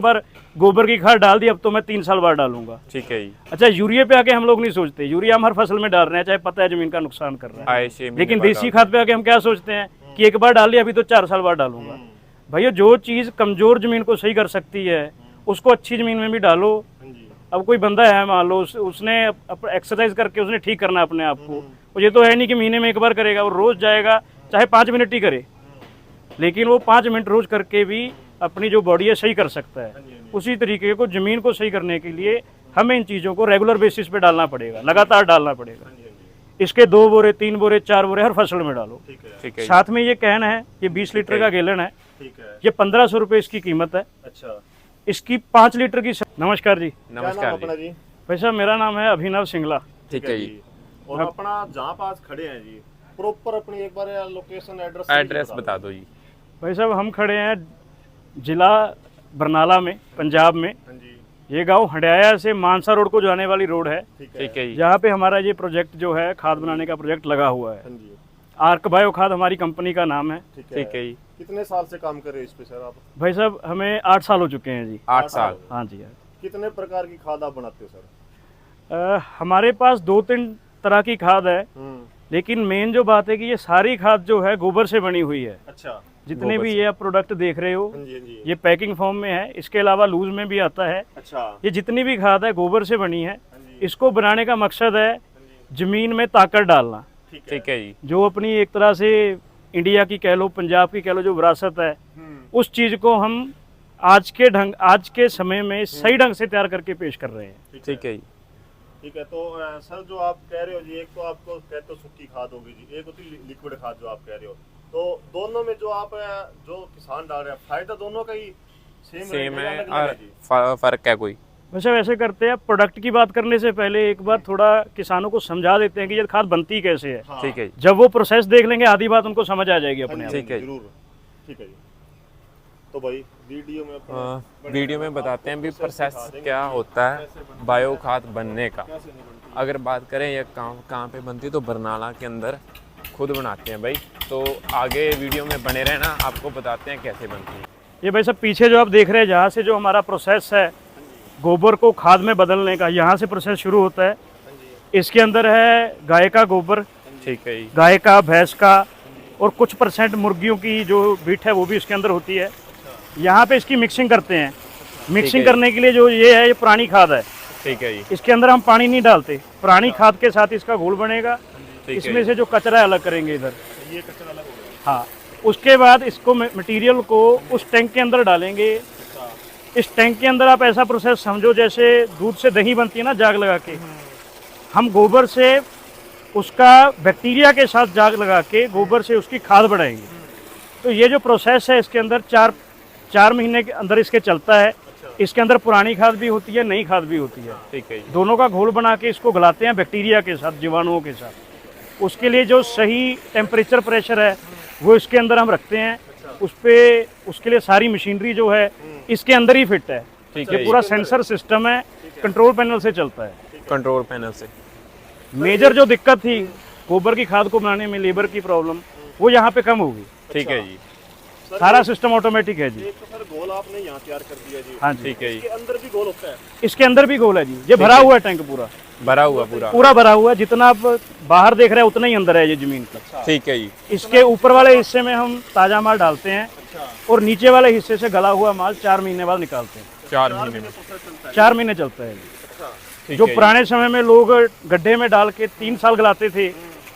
बार गोबर की खाद डाल दी, अब तो मैं 3 साल बाद डालूंगा। ठीक है जी। अच्छा, यूरिया पे आके हम लोग नहीं सोचते, यूरिया हम हर फसल में डाल रहे हैं, चाहे पता है जमीन का नुकसान कर रहा है, 6 महीने लेकिन बाद देसी खाद पे आके हम क्या सोचते हैं कि एक बार डाल लिया, अभी तो 4 साल बाद डालूंगा। भैया जो चीज़ कमजोर जमीन को सही कर सकती है उसको अच्छी जमीन में भी डालो। अब कोई बंदा है, मान लो उसने एक्सरसाइज करके उसने ठीक करना है अपने आप को, और ये तो है नहीं कि महीने में एक बार करेगा, वो रोज जाएगा, चाहे 5 मिनट ही करे, लेकिन वो 5 मिनट रोज करके भी अपनी जो बॉडी है सही कर सकता है। उसी तरीके को जमीन को सही करने के लिए हमें इन चीज़ों को रेगुलर बेसिस पे डालना पड़ेगा, लगातार डालना पड़ेगा। इसके 2 बोरे 3 बोरे 4 बोरे हर फसल में डालो। ठीक है। साथ में ये कहना है, ये 20 लीटर का गैलन है, ये 1500 रुपये इसकी कीमत है। अच्छा, इसकी 5 लीटर की। नमस्कार जी। नमस्कार जी। भाई साहब, मेरा नाम है अभिनव सिंगला। ठीक है जी। और अपना जहाँ पास खड़े हैं जी, प्रॉपर अपनी एक बार लोकेशन एड्रेस बता दो जी। भाई साहब, हम खड़े हैं जिला बरनाला में, पंजाब में। ये गांव हंडियाया से मानसा रोड को जाने वाली रोड है। ठीक है जी। जहाँ पे हमारा ये प्रोजेक्ट जो है खाद बनाने का प्रोजेक्ट लगा हुआ है। आर्क बायो खाद हमारी कंपनी का नाम है। ठीक है जी। कितने साल से काम कर रहे हो इस पे सर आप? भाई साहब, हमें 8 साल हो चुके हैं जी। 8 साल? हाँ जी। कितने प्रकार की खाद आप बनाते हो सर? हमारे पास 2-3 तरह की खाद है, लेकिन मेन जो बात है कि ये सारी खाद जो है गोबर से बनी हुई है। अच्छा। जितने भी ये आप प्रोडक्ट देख रहे हो, ये पैकिंग फॉर्म में है, इसके अलावा लूज में भी आता है। अच्छा। ये जितनी भी खाद है गोबर से बनी है। इसको बनाने का मकसद है जमीन में ताकत डालना। ठीक है जी। जो अपनी एक तरह से इंडिया की कह लो, पंजाब की कह लो, जो विरासत है, उस चीज को हम आज के समय में सही ढंग से तैयार करके पेश कर रहे हैं। ठीक है जी। ठीक है। तो सर जो आप कह रहे हो जी, एक तो आपको कहते हो सूखी खाद होगी जी, एक होती लिक्विड खाद जो आप कह रहे हो, तो दोनों में जो आप जो किसान डाल रहे हैं, फायदा दोनों का ही सेम है और फर्क है कोई? वैसे वैसे करते हैं। प्रोडक्ट की बात करने से पहले एक बार थोड़ा किसानों को समझा देते हैं कि ये खाद बनती कैसे है। हाँ। ठीक है। जब वो प्रोसेस देख लेंगे, आधी बात उनको समझ आ जाएगी अपने आप। ठीक है जरूर। ठीक है जी। तो भाई वीडियो में बताते हैं भी प्रोसेस क्या होता है बायो खाद बनने का। अगर बात करें ये कहाँ पे बनती है, तो बरनाला के अंदर खुद बनाते हैं भाई। तो आगे वीडियो में बने रहना, आपको बताते हैं कैसे बनती है। ये भाई सब पीछे जो आप देख रहे हैं, जहाँ से जो हमारा प्रोसेस है गोबर को खाद में बदलने का, यहाँ से प्रोसेस शुरू होता है। इसके अंदर है गाय का गोबर, ठीक है, गाय का, भैंस का, और कुछ % मुर्गियों की जो बीट है वो भी इसके अंदर होती है। यहाँ पे इसकी मिक्सिंग करते हैं। मिक्सिंग करने के लिए जो ये है, ये पुरानी खाद है। ठीक है जी। इसके अंदर हम पानी नहीं डालते, पुरानी खाद के साथ इसका घोल बनेगा। इसमें से जो कचरा अलग करेंगे इधर, ये कचरा अलग होगा। हाँ, उसके बाद इसको मटेरियल को उस टैंक के अंदर डालेंगे। इस टैंक के अंदर आप ऐसा प्रोसेस समझो जैसे दूध से दही बनती है ना, जाग लगा के, हम गोबर से उसका बैक्टीरिया के साथ जाग लगा के गोबर से उसकी खाद बढ़ाएंगे। तो ये जो प्रोसेस है इसके अंदर 4 महीने के अंदर इसके चलता है। इसके अंदर पुरानी खाद भी होती है, नई खाद भी होती है। ठीक है। दोनों का घोल बना के इसको गलाते हैं बैक्टीरिया के साथ, जीवाणुओं के साथ। उसके लिए जो सही टेम्परेचर प्रेशर है वो इसके अंदर हम रखते हैं। उसके लिए सारी मशीनरी जो है इसके अंदर ही फिट है। ठीक ये है। पूरा सेंसर सिस्टम है, कंट्रोल पैनल से चलता है। कंट्रोल पैनल से। मेजर जो दिक्कत थी गोबर की खाद को बनाने में, लेबर की प्रॉब्लम, वो यहाँ पे कम होगी। ठीक है जी। सारा सिस्टम ऑटोमेटिक है जी। एक तो सर गोल आपने यहाँ तैयार कर दिया जी। हाँ जी। ठीक है जी। इसके अंदर भी गोल होता है? इसके अंदर भी गोल है जी। ये भरा हुआ है टैंक, भरा हुआ पूरा भरा हुआ है। जितना आप बाहर देख रहे हैं उतना ही अंदर है ये जमीन का। ठीक है जी। इसके ऊपर वाले हिस्से में हम ताजा माल डालते हैं, और नीचे वाले हिस्से से गला हुआ माल 4 महीने बाद निकालते हैं। 4 महीने में? 4 महीने चलता है। जो पुराने समय में लोग गड्ढे में डाल के 3 साल गलाते थे,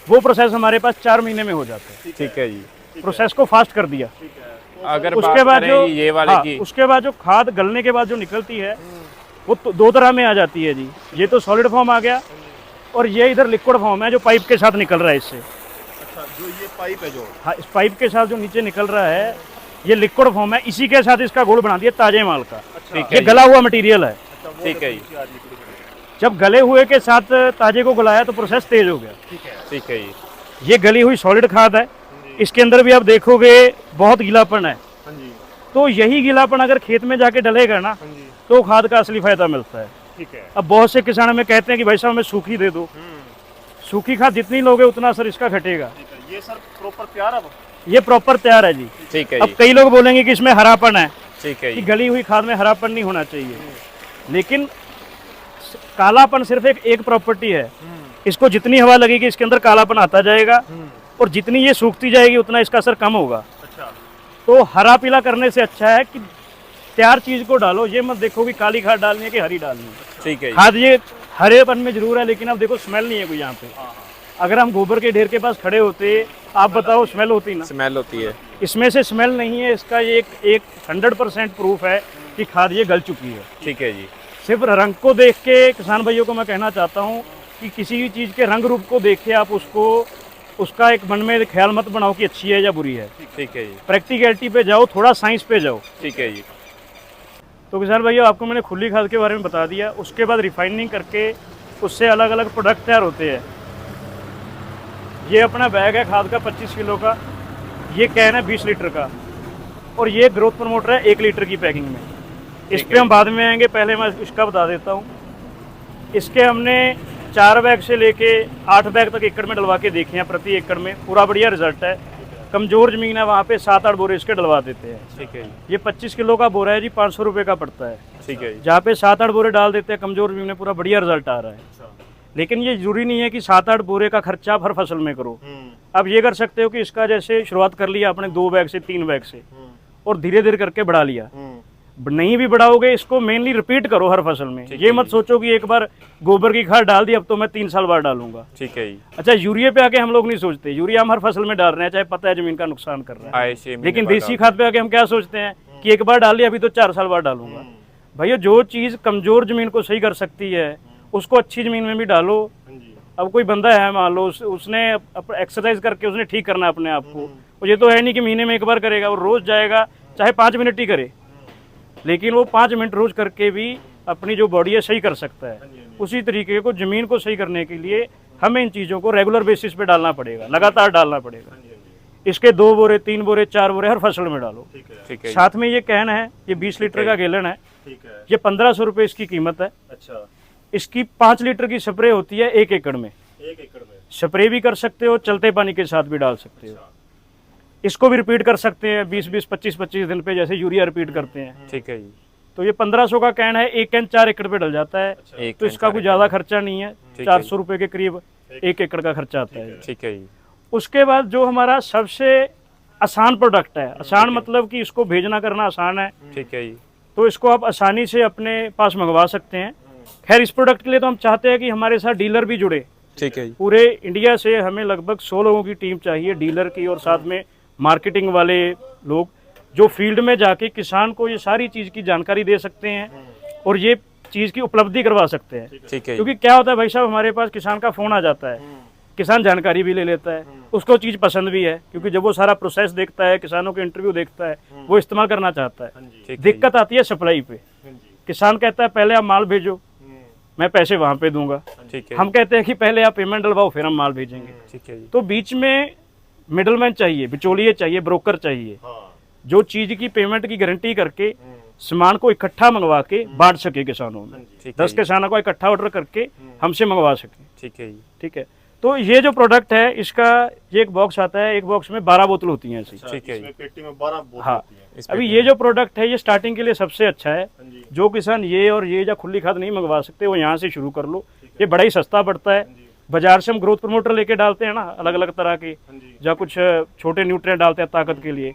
वो प्रोसेस हमारे पास 4 महीने में हो जाता है। ठीक है जी। प्रोसेस को फास्ट कर दिया। अगर उसके बाद जो ये वाले की, उसके बाद जो खाद गलने के बाद जो निकलती है वो तो 2 तरह में आ जाती है जी। ये तो सॉलिड फॉर्म आ गया, और ये इधर लिक्विड फॉर्म है जो पाइप के साथ निकल रहा है इससे। अच्छा, जो ये पाइप है जो, हाँ, इस पाइप के साथ जो नीचे निकल रहा है ये लिक्विड फॉर्म है। इसी के साथ इसका घोल बना दिया ताजे माल का। ठीक ये है। गला हुआ मटेरियल है। ठीक है जी। जब गले हुए के साथ ताजे को गलाया तो प्रोसेस तेज हो गया। ठीक है जी। ये गली हुई सॉलिड खाद है। इसके अंदर भी आप देखोगे बहुत गीलापन है। तो यही गीलापन अगर खेत में जाके डलेगा ना, तो खाद का असली फायदा मिलता है। ठीक है। अब बहुत से किसान हमें कहते हैं कि भाई साहब हमें सूखी दे दो। सूखी खाद जितनी लोगे उतना असर इसका घटेगा। ये सर प्रॉपर तैयार है? ये प्रॉपर तैयार है जी। ठीक है अब जी। कई लोग बोलेंगे कि इसमें हरापन है। ठीक है कि जी। गली हुई खाद में हरापन नहीं होना चाहिए, लेकिन कालापन सिर्फ एक प्रॉपर्टी है। इसको जितनी हवा लगेगी इसके अंदर कालापन आता जाएगा, और जितनी ये सूखती जाएगी उतना इसका असर कम होगा। अच्छा। तो हरा पीला करने से अच्छा है कि तैयार चीज को डालो, ये मत देखो कि काली खाद डालनी है कि हरी डालनी है। ठीक है जी। खाद ये हरेपन में जरूर है, लेकिन अब देखो स्मेल नहीं है कोई यहाँ पे। अगर हम गोबर के ढेर के पास खड़े होते, आप बताओ स्मेल होती ना? स्मेल होती है। इसमें से स्मेल नहीं है। इसका ये एक 100% प्रूफ है कि खाद ये गल चुकी है। ठीक है जी। सिर्फ रंग को देख के किसान भाइयों को मैं कहना चाहता हूँ कि किसी भी चीज़ के रंग रूप को देख के आप उसका एक मन में ख्याल मत बनाओ कि अच्छी है या बुरी है। ठीक है जी। प्रैक्टिकलिटी पे जाओ, थोड़ा साइंस पे जाओ। ठीक है जी। तो किसान भाइयों, आपको मैंने खुली खाद के बारे में बता दिया। उसके बाद रिफाइनिंग करके उससे अलग अलग प्रोडक्ट तैयार होते हैं। ये अपना बैग है खाद का 25 किलो का, ये कैन है 20 लीटर का, और ये ग्रोथ प्रमोटर है 1 लीटर की पैकिंग में। इस पे हम बाद में आएंगे, पहले मैं इसका बता देता हूँ। इसके हमने 4 बैग से लेके 8 बैग तक एकड़ में डलवा के देखे हैं, प्रति एकड़ में पूरा बढ़िया रिजल्ट है। कमज़ोर ज़मीन है वहाँ पे 7-8 बोरे इसके डलवा देते हैं। ठीक है जी। ये 25 किलो का बोरा है जी, 500 रुपये का पड़ता है। ठीक है जी। जहाँ पे 7-8 बोरे डाल देते हैं कमज़ोर ज़मीन में, पूरा बढ़िया रिजल्ट आ रहा है। लेकिन ये जरूरी नहीं है कि 7-8 बोरे का खर्चा आप हर फसल में करो। आप ये कर सकते हो कि इसका जैसे शुरुआत कर लिया आपने 2 बैग से 3 बैग से, और धीरे धीरे करके बढ़ा लिया। नहीं भी बढ़ाओगे, इसको मेनली रिपीट करो हर फसल में। ये मत सोचो कि एक बार गोबर की खाद डाल दी अब तो मैं 3 साल बाद डालूंगा। ठीक है जी। अच्छा, यूरिया पे आके हम लोग नहीं सोचते। यूरिया हम हर फसल में डाल रहे हैं, चाहे पता है जमीन का नुकसान कर रहा है। लेकिन देसी खाद पे आके हम क्या सोचते हैं कि एक बार डाल लिया, अभी तो 4 साल बाद डालूंगा। भैया, जो चीज़ कमजोर जमीन को सही कर सकती है उसको अच्छी जमीन में भी डालो। अब कोई बंदा है, मान लो उसने एक्सरसाइज करके उसने ठीक करना है अपने आप को, और ये तो है नहीं कि महीने में एक बार करेगा, वो रोज जाएगा, चाहे 5 मिनट ही करे, लेकिन वो 5 मिनट रोज करके भी अपनी जो बॉडी है सही कर सकता है। उसी तरीके को जमीन को सही करने के लिए हमें इन चीज़ों को रेगुलर बेसिस पे डालना पड़ेगा, लगातार डालना पड़ेगा। इसके 2 बोरे 3 बोरे 4 बोरे हर फसल में डालो। ठीक है। साथ में ये कैन है, ये 20 लीटर का गैलन है, ये 1500 रुपये इसकी कीमत है। अच्छा। इसकी 5 लीटर की स्प्रे होती है 1 एकड़ में। 1 एकड़ में स्प्रे भी कर सकते हो, चलते पानी के साथ भी डाल सकते हो। इसको भी रिपीट कर सकते हैं 20-20, 25-25 दिन पे, जैसे यूरिया रिपीट करते हैं। ठीक है जी। तो ये 1500 का कैन है, 1 कैन 4 एकड़ पे डल जाता है। तो इसका कोई ज़्यादा खर्चा नहीं है, 400 रुपये के करीब 1 एकड़ का खर्चा आता है। ठीक है जी। उसके बाद जो हमारा सबसे आसान प्रोडक्ट है, आसान मतलब कि इसको भेजना करना आसान है। ठीक है जी। तो इसको आप आसानी से अपने पास मंगवा सकते हैं। खैर, इस प्रोडक्ट के लिए तो हम चाहते हैं कि हमारे साथ डीलर भी जुड़े। ठीक है जी। पूरे इंडिया से हमें लगभग 100 लोगों की टीम चाहिए, डीलर की, और साथ में मार्केटिंग वाले लोग जो फील्ड में जाके किसान को ये सारी चीज़ की जानकारी दे सकते हैं और ये चीज़ की उपलब्धि करवा सकते हैं। ठीक है। क्योंकि क्या होता है भाई साहब, हमारे पास किसान का फ़ोन आ जाता है, किसान जानकारी भी ले लेता है, उसको चीज़ पसंद भी है, क्योंकि जब वो सारा प्रोसेस देखता है, किसानों के इंटरव्यू देखता है, वो इस्तेमाल करना चाहता है। दिक्कत आती है सप्लाई पे। किसान कहता है पहले आप माल भेजो, मैं पैसे वहाँ पे दूंगा। ठीक है। हम कहते हैं कि पहले आप पेमेंट डलवाओ फिर हम माल भेजेंगे। ठीक है जी। तो बीच में मिडलमैन चाहिए, बिचौलिए चाहिए, ब्रोकर चाहिए, जो चीज़ की पेमेंट की गारंटी करके सामान को इकट्ठा मंगवा के बांट सके किसानों में। 10 किसानों को इकट्ठा ऑर्डर करके हमसे मंगवा सके। ठीक है जी। ठीक है। तो ये जो प्रोडक्ट है, इसका ये एक बॉक्स आता है, एक बॉक्स में 12 बोतल होती हैं ऐसी। ठीक है। इसमें पेटी में 12 बोतल हाँ। होती है। अभी ये जो प्रोडक्ट है ये स्टार्टिंग के लिए सबसे अच्छा है। जो किसान ये और ये या खुली खाद नहीं मंगवा सकते, वो यहाँ से शुरू कर लो। ये बड़ा ही सस्ता पड़ता है। बाजार से हम ग्रोथ प्रमोटर लेके डालते हैं ना, अलग अलग तरह के, या कुछ छोटे न्यूट्रिएंट डालते हैं ताकत के लिए,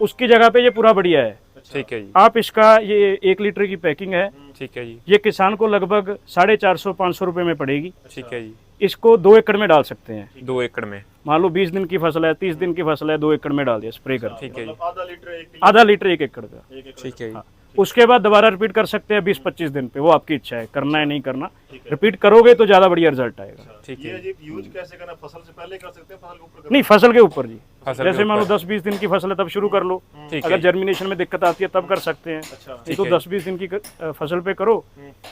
उसकी जगह पे ये पूरा बढ़िया है। ठीक है जी। आप इसका ये 1 लीटर की पैकिंग है। ठीक है जी। ये किसान को लगभग 450-500 रुपये में पड़ेगी। ठीक है जी। इसको 2 एकड़ में डाल सकते हैं। 2 एकड़ में मान लो 20 दिन की फसल है, 30 दिन की फसल है, 2 एकड़ में डाल दिया स्प्रे कर। ठीक है जी। आधा लीटर 1 एकड़ का। ठीक है जी। उसके बाद दोबारा रिपीट कर सकते हैं 20-25 दिन पे, वो आपकी इच्छा है, करना है नहीं करना। रिपीट करोगे तो ज्यादा बढ़िया रिजल्ट आएगा। ठीक है। ये यूज कैसे करना, फसल से पहले कर सकते हैं, फसल के ऊपर नहीं, फसल के ऊपर जी। फसल जैसे के मान लो ऊपर। 10-20 दिन की फसल है तब शुरू कर लो। ठीक अगर है। जर्मिनेशन में दिक्कत आती है तब कर सकते हैं। नहीं तो है। 10-20 दिन की फसल पे करो,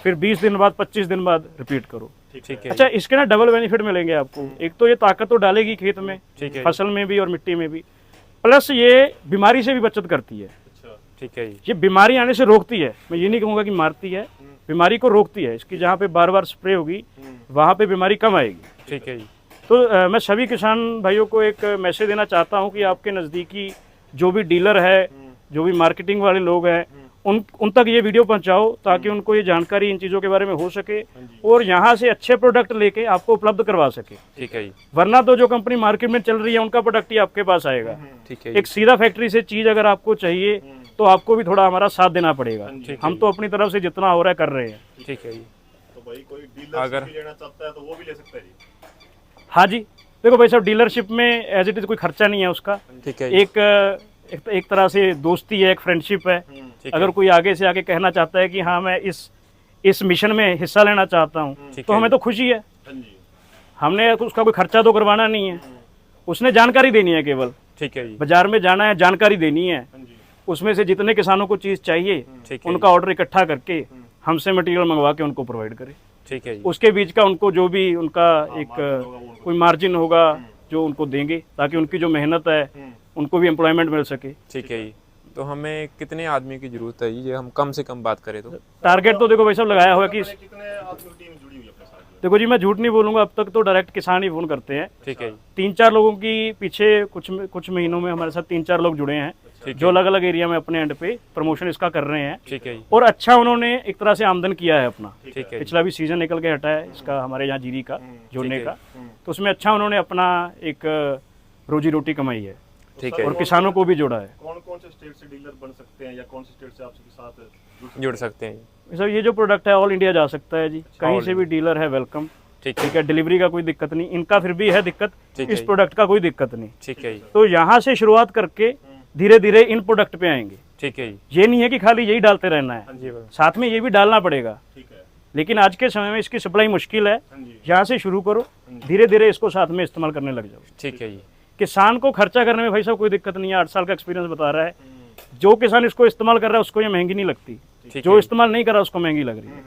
फिर 20 दिन बाद 25 दिन बाद रिपीट करो। ठीक है। अच्छा, इसके ना डबल बेनिफिट मिलेंगे आपको। एक तो ये ताकत तो डालेगी खेत में, ठीक है। फसल में भी और मिट्टी में भी, प्लस ये बीमारी से भी बचत करती है। ठीक है जी। ये बीमारी आने से रोकती है, मैं ये नहीं कहूँगा कि मारती है, बीमारी को रोकती है। इसकी जहाँ पे बार-बार स्प्रे होगी वहाँ पे बीमारी कम आएगी। ठीक है जी। तो मैं सभी किसान भाइयों को एक मैसेज देना चाहता हूँ कि आपके नज़दीकी जो भी डीलर है जो भी मार्केटिंग वाले लोग हैं उन तक ये वीडियो पहुंचाओ, ताकि उनको ये जानकारी इन चीज़ों के बारे में हो सके और यहाँ से अच्छे प्रोडक्ट लेके आपको उपलब्ध करवा सके। ठीक है जी। वरना तो जो कंपनी मार्केट में चल रही है उनका प्रोडक्ट ही आपके पास आएगा। ठीक है जी। एक सीधा फैक्ट्री से चीज़ अगर आपको चाहिए तो आपको भी थोड़ा हमारा साथ देना पड़ेगा। हम तो अपनी तरफ से जितना हो रहा है कर रहे हैं। ठीक है जी। तो भाई कोई डीलर भी लेना चाहता है तो वो भी ले सकता है जी। हाँ जी, देखो भाई साहब, डीलरशिप में एज इट इज कोई खर्चा नहीं है उसका। ठीक है। एक तरह से दोस्ती है, एक फ्रेंडशिप है। अगर कोई आगे से आके कहना चाहता है कि हाँ मैं इस मिशन में हिस्सा लेना चाहता हूँ, तो हमें तो खुशी है। हमने उसका कोई खर्चा तो करवाना नहीं है, उसने जानकारी देनी है केवल। ठीक है जी। बाजार में जाना है, जानकारी देनी है, उसमें से जितने किसानों को चीज़ चाहिए उनका ऑर्डर इकट्ठा करके हमसे मटेरियल मंगवा के उनको प्रोवाइड करें। ठीक है जी। उसके बीच का उनको जो भी उनका एक कोई मार्जिन होगा जो उनको देंगे, ताकि उनकी जो मेहनत है उनको भी एम्प्लॉयमेंट मिल सके। ठीक है जी। तो हमें कितने आदमी की जरूरत है जी, ये हम कम से कम बात करें तो? टारगेट तो देखो भाई साहब लगाया हुआ है कि कितने आदमी की टीम जुड़ी हुई है अपने साथ? देखो जी, मैं झूठ नहीं बोलूंगा, अब तक तो डायरेक्ट किसान ही फोन करते हैं। ठीक है जी। 3-4 लोगों की पीछे कुछ महीनों में हमारे साथ 3-4 लोग जुड़े हैं, जो अलग अलग एरिया में अपने एंड पे प्रमोशन इसका कर रहे हैं। ठीक है जी। और अच्छा उन्होंने एक तरह से आमदन किया है अपना। ठीक है। पिछला भी सीजन निकल के हटा है इसका, हमारे यहाँ जीरी का जोड़ने का, तो उसमें अच्छा उन्होंने अपना एक रोजी रोटी कमाई है। ठीक है। और किसानों को भी जोड़ा है। कौन कौन से स्टेट से डीलर बन सकते हैं या कौन से स्टेट से आपके साथ जुड़ सकते हैं? सर ये जो प्रोडक्ट है ऑल इंडिया जा सकता है जी, कहीं से भी डीलर है वेलकम। ठीक है, डिलीवरी का कोई दिक्कत नहीं, इनका फिर भी है दिक्कत, इस प्रोडक्ट का कोई दिक्कत नहीं। ठीक है जी। तो यहाँ से शुरुआत करके धीरे धीरे इन प्रोडक्ट पे आएंगे। ठीक है जी। ये नहीं है कि खाली यही डालते रहना है, साथ में ये भी डालना पड़ेगा। ठीक है। लेकिन आज के समय में इसकी सप्लाई मुश्किल है, यहाँ से शुरू करो, धीरे धीरे इसको साथ में इस्तेमाल करने लग जाओ। ठीक है जी। किसान को खर्चा करने में भाई साहब कोई दिक्कत नहीं है, 8 साल का एक्सपीरियंस बता रहा है। जो किसान इसको इस्तेमाल कर रहा है उसको ये महंगी नहीं लगती, जो इस्तेमाल नहीं कर रहा उसको महंगी लग रही है।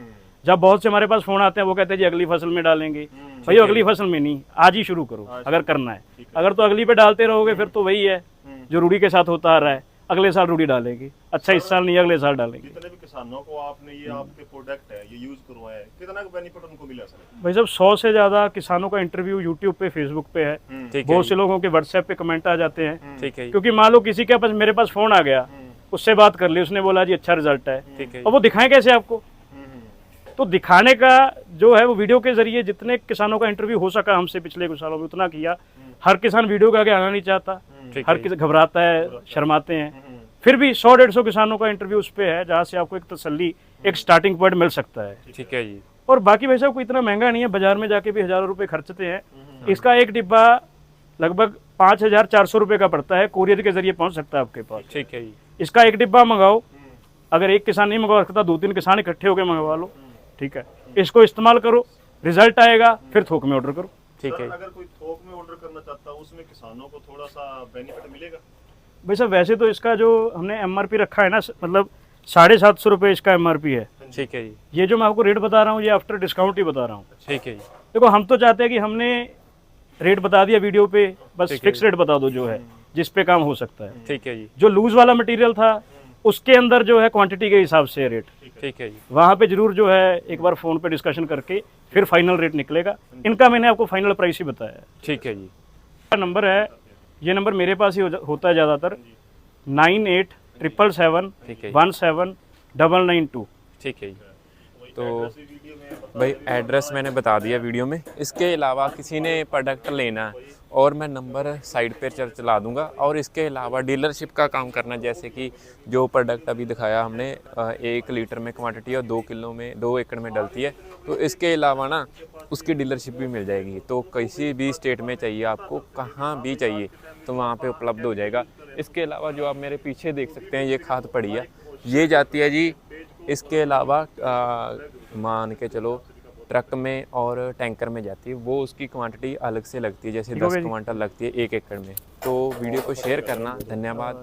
जब बहुत से हमारे पास फोन आते हैं, वो कहते हैं जी अगली फसल में डालेंगे। भाई अगली फसल में नहीं, आज ही शुरू करो अगर करना है। अगर तो अगली पे डालते रहोगे फिर तो वही है जो रूढ़ी के साथ होता आ रहा है, अगले साल रूढ़ी डालेंगे। अच्छा इस साल नहीं, अगले साल डालेंगे। जितने भी किसानों को आपने ये आपके प्रोडक्ट है ये यूज करवाया है, कितना बेनिफिट उनको मिला सर? भाई साहब 100 से ज्यादा किसानों का इंटरव्यू यूट्यूब पे, फेसबुक पे है। बहुत से लोगों के व्हाट्सएप पे कमेंट आ जाते हैं। ठीक है। क्योंकि मान लो किसी के पास मेरे पास फोन आ गया, उससे बात कर ली, उसने बोला जी अच्छा रिजल्ट है, अब वो दिखाएं कैसे आपको? तो दिखाने का जो है वो वीडियो के जरिए जितने किसानों का इंटरव्यू हो सका हमसे पिछले कुछ सालों में उतना किया। हर किसान वीडियो के आगे आना नहीं चाहता, हर किसान घबराता है, शर्माते हैं। फिर भी 100-150 किसानों का इंटरव्यू उस पे है जहाँ से आपको एक तसल्ली, एक स्टार्टिंग पॉइंट मिल सकता है। ठीक है जी। और बाकी भाई साहब कोई इतना महंगा नहीं है, बाजार में जाके भी हज़ारों रुपए खर्चते हैं। इसका एक डिब्बा लगभग 5,400 रुपये का पड़ता है, कोरियर के जरिए पहुँच सकता है आपके पास। ठीक है जी। इसका एक डिब्बा मंगाओ, अगर एक किसान नहीं मंगवा सकता 2-3 किसान इकट्ठे होकर मंगवा लो। ठीक है, इसको इस्तेमाल करो, रिजल्ट आएगा, फिर थोक में ऑर्डर करो। ठीक है। अगर कोई थोक में ऑर्डर करना चाहता है उसमें किसानों को थोड़ा सा बेनिफिट मिलेगा? भाई साहब वैसे तो इसका जो हमने MRP रखा है ना, मतलब 750 रुपये इसका MRP है। ठीक है जी। ये जो मैं आपको रेट बता रहा हूँ ये आफ्टर डिस्काउंट ही बता रहा हूँ। ठीक है जी। देखो हम तो चाहते हैं कि हमने रेट बता दिया वीडियो पे, बस फिक्स रेट बता दो जो है जिस पे काम हो सकता है। ठीक है जी। जो लूज वाला मटेरियल था उसके अंदर जो है क्वांटिटी के हिसाब से रेट। ठीक है जी। वहाँ पे जरूर जो है एक बार फोन पे डिस्कशन करके फिर फाइनल रेट निकलेगा। इनका मैंने आपको फाइनल प्राइस ही बताया है। ठीक है जी। नंबर है, ये नंबर मेरे पास ही होता है ज़्यादातर, 9877179992। ठीक है जी। तो भाई एड्रेस मैंने बता दिया वीडियो में। इसके अलावा किसी ने प्रोडक्ट लेना है और मैं नंबर साइड पर चला दूंगा। और इसके अलावा डीलरशिप का काम करना, जैसे कि जो प्रोडक्ट अभी दिखाया हमने 1 लीटर में क्वांटिटी और 2 एकड़ में डलती है, तो इसके अलावा ना उसकी डीलरशिप भी मिल जाएगी। तो किसी भी स्टेट में चाहिए आपको, कहाँ भी चाहिए तो वहाँ पे उपलब्ध हो जाएगा। इसके अलावा जो आप मेरे पीछे देख सकते हैं ये खाद पड़ी है, ये जाती है जी। इसके अलावा मान के चलो ट्रक में और टैंकर में जाती है, वो उसकी क्वांटिटी अलग से लगती है, जैसे 10 क्विंटल लगती है 1 एकड़ में। तो वीडियो को शेयर करना, धन्यवाद।